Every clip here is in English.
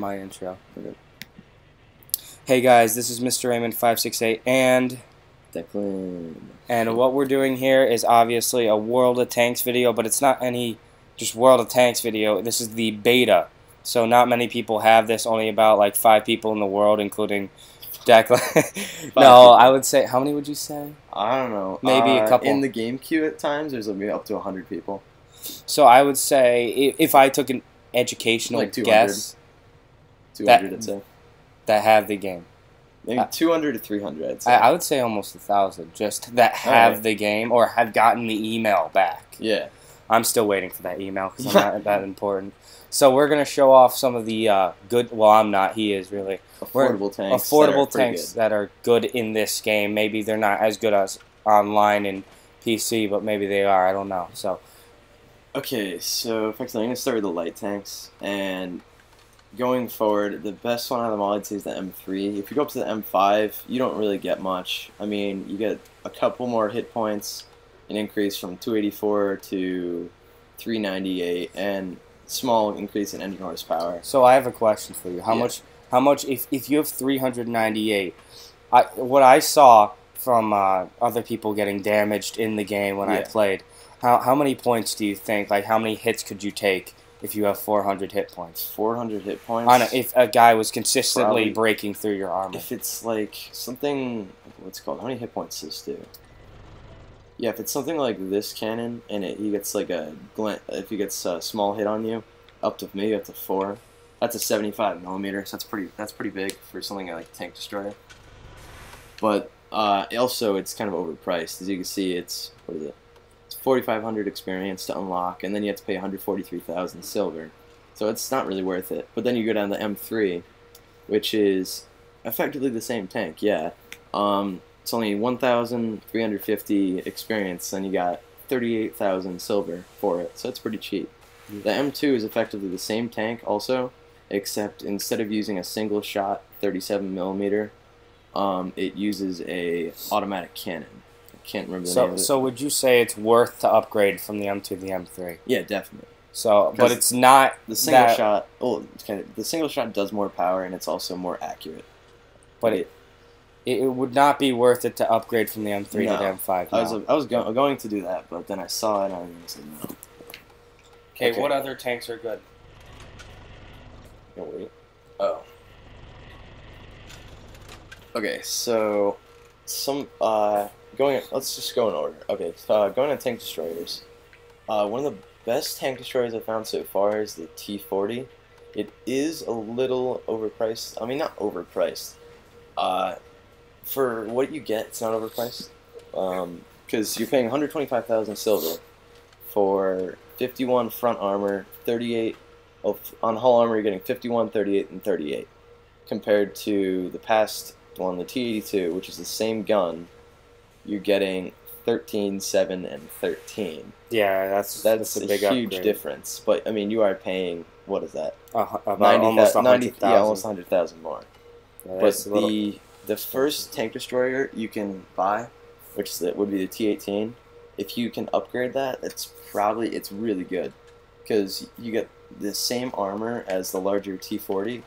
my intro. Hey guys, this is Mr. Raymond 568 and Declan. and what we're doing here is obviously a World of Tanks video, but it's not any just World of Tanks video. This is the beta. So not many people have this, only about like 5 people in the world, including Declan. No, I would say, how many would you say? I don't know. Maybe a couple. In the game queue at times, there's maybe up to 100 people. So I would say, if I took an educational Like 200. guess, 200, I'd say. that have the game. Maybe 200 to 300, I'd say. I would say almost 1,000, just that have the game or have gotten the email back. Yeah. I'm still waiting for that email because I'm not that important. So we're going to show off some of the good, well, I'm not, he is really. Affordable tanks. Affordable tanks that are good in this game. Maybe they're not as good as online and PC, but maybe they are, I don't know. So. Okay, so effectively I'm going to start with the light tanks, and going forward, the best one out of them all I'd say is the M3. If you go up to the M5, you don't really get much. I mean, you get a couple more hit points, an increase from 284 to 398, and small increase in engine horsepower. So I have a question for you. How much if you have 398, what I saw from other people getting damaged in the game when I played, how many points do you think, like how many hits could you take if you have 400 hit points? 400 hit points? If a guy was consistently breaking through your armor. If it's like something, what's it called? How many hit points does this do? Yeah, if it's something like this cannon, and he gets like a glint, if he gets a small hit on you, up to maybe up to 4. That's a 75 millimeter, so that's pretty big for something like Tank Destroyer. But also, it's kind of overpriced. As you can see, it's what is it? It's 4,500 experience to unlock, and then you have to pay 143,000 silver. So it's not really worth it. But then you go down to M3, which is effectively the same tank. Yeah. It's only 1,350 experience, and you got 38,000 silver for it, so it's pretty cheap. The M2 is effectively the same tank also, except instead of using a single shot 37 millimeter, it uses a automatic cannon. I can't remember the name of it. So would you say it's worth to upgrade from the M2 to the M3? Yeah, definitely. So, but it's not the single shot. Oh, the single shot does more power, and it's also more accurate. But it would not be worth it to upgrade from the M3 to the M5. No. I was going to do that, but then I saw it and I said no. Okay, what other tanks are good? Oh, wait. Oh. Okay, so let's just go in order. Okay, so going to tank destroyers. One of the best tank destroyers I've found so far is the T40. It is a little overpriced. I mean, not overpriced. For what you get, it's not overpriced. Because you're paying 125,000 silver for 51 front armor, 38 on hull armor. You're getting 51, 38, and 38, compared to the past one, the T82, which is the same gun. You're getting 13, 7, and 13. Yeah, that's a big huge upgrade. difference. But I mean, you are paying, what is that? About almost 100,000. Yeah, almost 100,000 more. Yeah, but the first tank destroyer you can buy, which would be the T18, if you can upgrade that, it's really good, because you get the same armor as the larger T40,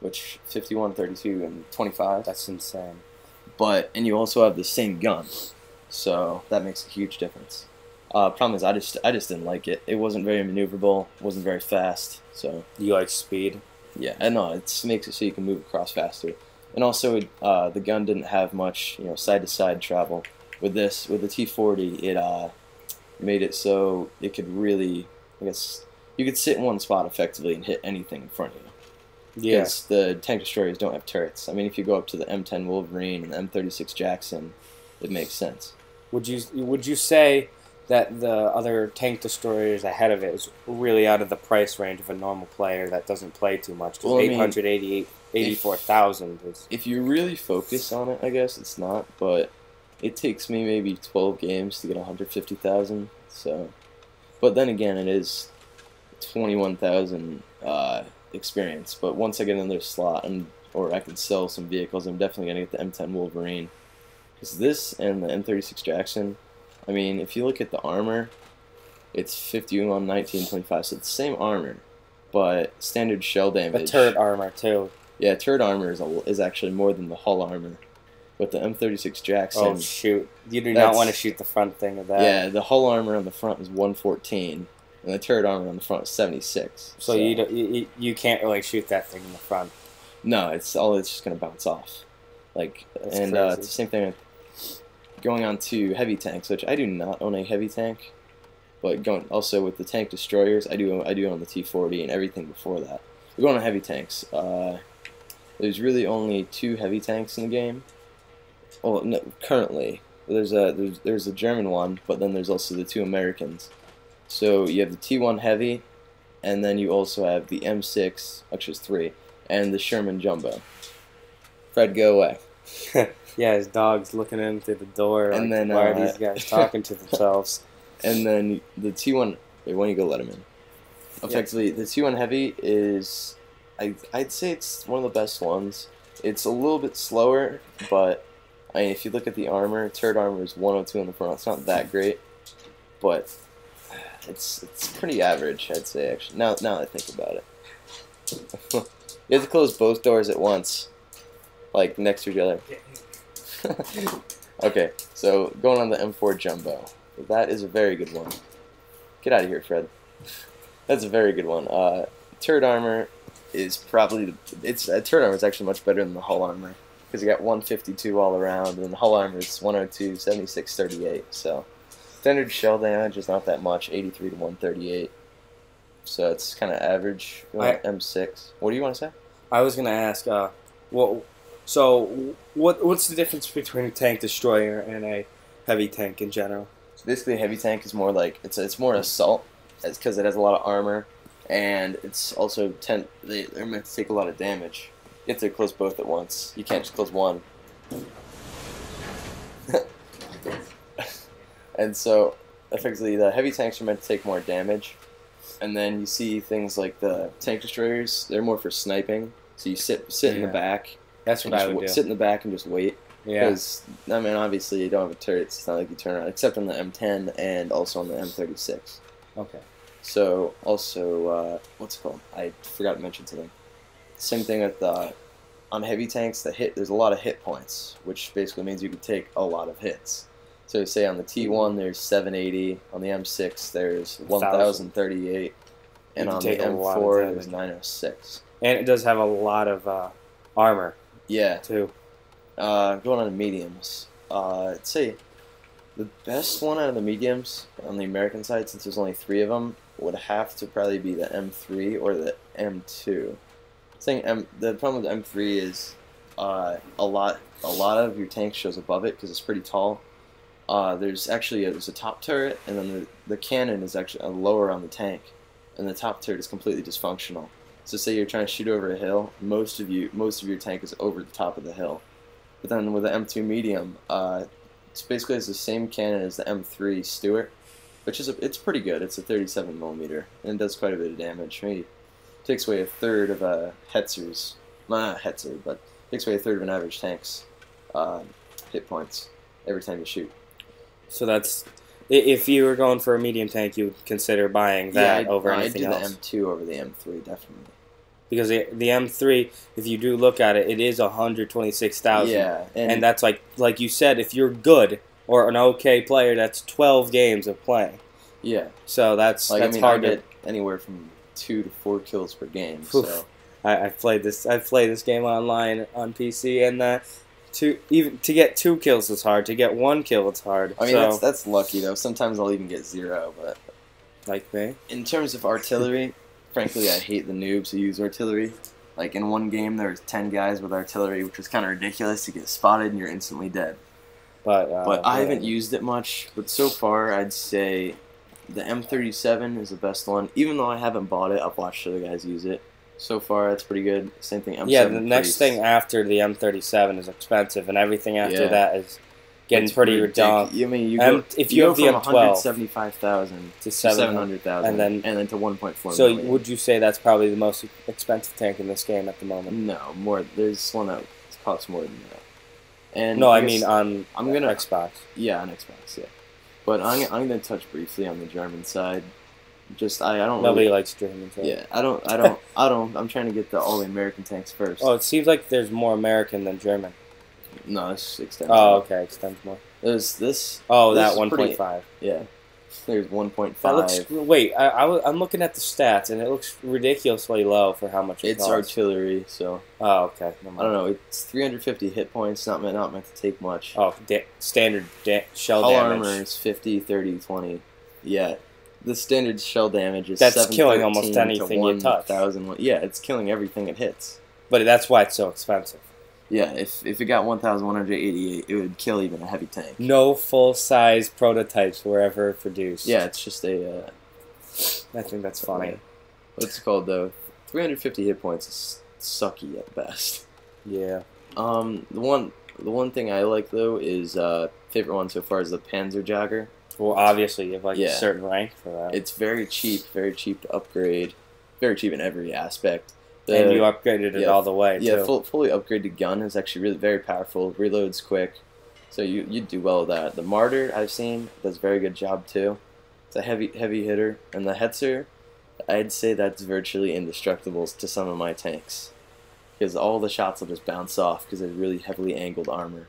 which 51, 32, and 25. That's insane. And you also have the same gun, so that makes a huge difference. Problem is, I just didn't like it. It wasn't very maneuverable, wasn't very fast. So you like speed? Yeah, I know, it makes it so you can move across faster. And also, the gun didn't have much, side-to-side travel. With the T40, it made it so it could really, I guess, you could sit in one spot effectively and hit anything in front of you. Yeah. Because the tank destroyers don't have turrets. I mean, if you go up to the M10 Wolverine and the M36 Jackson, it makes sense. Would you say that the other tank destroyers ahead of it is really out of the price range of a normal player that doesn't play too much? Because 84,000 is... If you really focus on it, I guess it's not, but it takes me maybe 12 games to get 150,000, so... But then again, it is 21,000 experience, but once I get another slot, or I can sell some vehicles, I'm definitely going to get the M10 Wolverine. Because this and the M36 Jackson, I mean, if you look at the armor, it's 51, 19, 25, so it's the same armor, but standard shell The damage. turret armor too. Yeah, turret armor is actually more than the hull armor. But the M36 Jackson. Oh shoot! You do not want to shoot the front thing of that. Yeah, the hull armor on the front is 114, and the turret armor on the front is 76. So you can't really shoot that thing in the front. No, it's just gonna bounce off. Like, That's and crazy. it's the same thing with going on to heavy tanks, which I do not own a heavy tank. But going also with the tank destroyers, I do own the T40 and everything before that. We're going on heavy tanks. There's really only 2 heavy tanks in the game. Well, no, currently there's a German one, but then there's also the 2 Americans. So you have the T1 heavy, and then you also have the M6, which is 3, and the Sherman Jumbo. Fred, go away. Yeah, his dog's looking in through the door. And like, then, why are these guys talking to themselves? And then the T1. Wait, why don't you go let him in? Effectively, the T1 heavy is, I'd say it's one of the best ones. It's a little bit slower, but I mean, if you look at the armor, turret armor is 102 on the front. It's not that great, but it's pretty average, I'd say. Actually, now that I think about it, you have to close both doors at once, like next to each other. Okay, so going on the M4 Jumbo. That is a very good one. Get out of here, Fred. That's a very good one. Turret armor is probably turret armor is actually much better than the hull armor because you got 152 all around, and the hull armor is 102, 76, 38. So standard shell damage is not that much, 83 to 138. So it's kind of average. M6. What do you want to say? I was gonna ask. What's the difference between a tank destroyer and a heavy tank in general? So basically, a heavy tank is more like it's more assault, because it has a lot of armor, and it's also they're meant to take a lot of damage. You have to close both at once. You can't just close one. And so, effectively, the heavy tanks are meant to take more damage, and then you see things like the tank destroyers. They're more for sniping. So you sit in the back. That's what I would do. Sit in the back and just wait. Yeah. Because, I mean, obviously you don't have a turret. It's not like you turn around, except on the M10 and also on the M36. Okay. So, also, what's it called? I forgot to mention something. Same thing with, on heavy tanks, there's a lot of hit points, which basically means you can take a lot of hits. So, say on the T1, there's 780. On the M6, there's 1,038. And on the M4, there's 906. And it does have a lot of armor. Yeah. Too. Going on to mediums. I'd say the best one out of the mediums on the American side, since there's only 3 of them, would have to probably be the M3 or the M2. The problem with the M3 is a lot of your tank shows above it because it's pretty tall. There's a top turret, and then the cannon is actually lower on the tank, and the top turret is completely dysfunctional. So say you're trying to shoot over a hill, most of your tank is over the top of the hill. But then with the M2 medium, it's basically the same cannon as the M3 Stuart, which is it's pretty good. It's a 37mm and it does quite a bit of damage. Maybe takes away a third of a Hetzer's, not Hetzer, but takes away a third of an average tank's hit points every time you shoot. So that's if you were going for a medium tank, you would consider buying that over anything else. I'd do the M2 over the M3 definitely. Because the M3, if you do look at it, it is 126,000. Yeah, and that's like you said, if you're good or an okay player, that's 12 games of playing. Yeah. So that's hard I to get anywhere from 2 to 4 kills per game. Oof. So I've played this game online on PC, and to get 2 kills is hard. To get 1 kill, it's hard. I mean, that's lucky though. Sometimes I'll even get 0, but like me. In terms of artillery. Frankly, I hate the noobs who use artillery. Like, in one game, there was 10 guys with artillery, which was kind of ridiculous. You get spotted, and you're instantly dead. But I haven't used it much. But so far, I'd say the M37 is the best one. Even though I haven't bought it, I've watched other guys use it. So far, it's pretty good. Same thing, M7 Yeah, the next thing after the M37 is expensive, and everything after that is getting pretty ridiculous. I mean, if you have the M12, 175,000 to 700,000, and then to 1.4 so million. Would you say that's probably the most expensive tank in this game at the moment? No, more. There's one that costs more than that. And no, I mean on Xbox. Yeah, on Xbox. Yeah, but I'm gonna touch briefly on the German side. Just I don't Nobody really, likes Germans. Right? yeah, I'm trying to get all the American tanks first. Oh, it seems like there's more American than German. No, this extends Oh, more. okay, extends more. There's this. Oh, this that is 1.5. Yeah, there's 1.5. That looks. Wait, I'm looking at the stats, and it looks ridiculously low for how much it It's costs. artillery, so Oh, okay. I don't know. It's 350 hit points. Not meant to take much. Oh, standard shell Hull damage. armor is 50, 30, 20. Yeah, the standard shell damage is That's killing almost 713 anything to you touch. 1,000. Yeah, it's killing everything it hits. But that's why it's so expensive. Yeah, if it got 1,188, it would kill even a heavy tank. No full-size prototypes were ever produced. Yeah, it's just a. I think that's funny. What's it called though? 350 hit points is sucky at best. Yeah. The one thing I like though is favorite one so far is the Panzerjäger. Well, obviously, you have like a certain rank for that. It's very cheap to upgrade. Very cheap in every aspect. And you upgraded it all the way, yeah, too. Fully upgraded gun is actually really very powerful. Reloads quick, so you do well with that. The Martyr I've seen does a very good job too. It's a heavy hitter, and the Hetzer, I'd say that's virtually indestructible to some of my tanks, because all the shots will just bounce off because they're really heavily angled armor.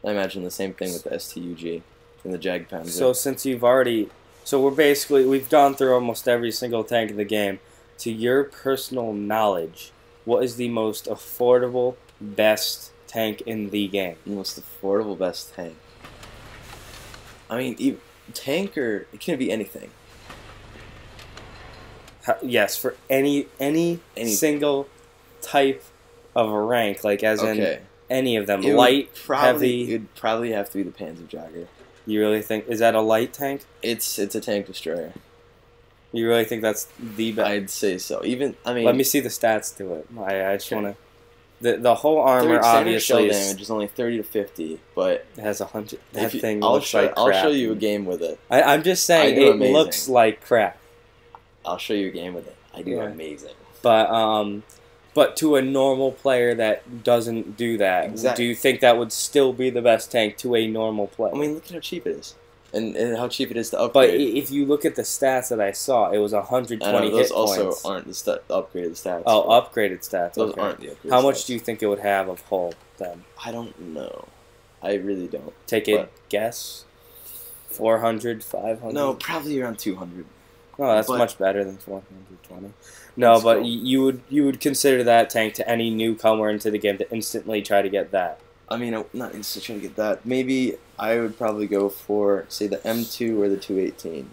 I imagine the same thing with the STUG and the Jagdpanzer. So since you've already, we've gone through almost every single tank in the game. To your personal knowledge, what is the most affordable, best tank in the game? The most affordable, best tank. I mean, tank or it can be anything. Yes, for any single type of a rank, like as in any of them, light, heavy. It'd probably have to be the Panzerjäger. You really think is that a light tank? It's a tank destroyer. You really think that's the best? I'd say so. Let me see the stats to it. I just want to. The whole armor obviously shell damage is only 30 to 50, but it has 100. I'll show you a game with it. I'm just saying it looks like crap. I'll show you a game with it. I do amazing. But to a normal player that doesn't do that, do you think that would still be the best tank to a normal player? I mean, look at how cheap it is. And how cheap it is to upgrade. But if you look at the stats that I saw, it was 120 hit points. Those also aren't the upgraded stats. Oh, upgraded stats. Those aren't the upgraded stats. How much do you think it would have of hull then? I don't know. I really don't. Take a guess. 400, 500? No, probably around 200. Oh, that's much better than 420. No, but cool. you would consider that tank to any newcomer into the game to instantly try to get that. I mean, not instantly trying to get that. Maybe I would probably go for, say, the M2 or the 218.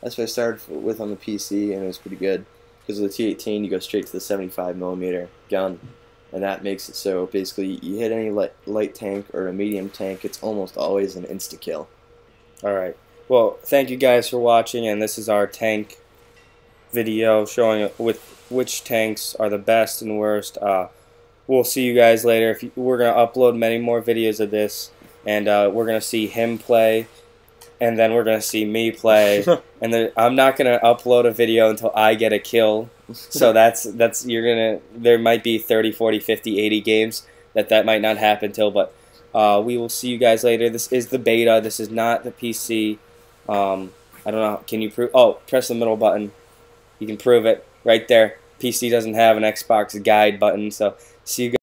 That's what I started with on the PC, and it was pretty good. Because with the 218, you go straight to the 75mm gun, and that makes it so basically you hit any light tank or a medium tank, it's almost always an insta-kill. Alright. Well, thank you guys for watching, and this is our tank video showing with which tanks are the best and worst. We'll see you guys later. We're going to upload many more videos of this, and we're going to see him play, and then we're going to see me play, and then I'm not going to upload a video until I get a kill. So there might be 30, 40, 50, 80 games that might not happen till, but we will see you guys later. This is the beta. This is not the PC. I don't know. Can you prove? Oh, press the middle button. You can prove it right there. PC doesn't have an Xbox guide button, so see you guys.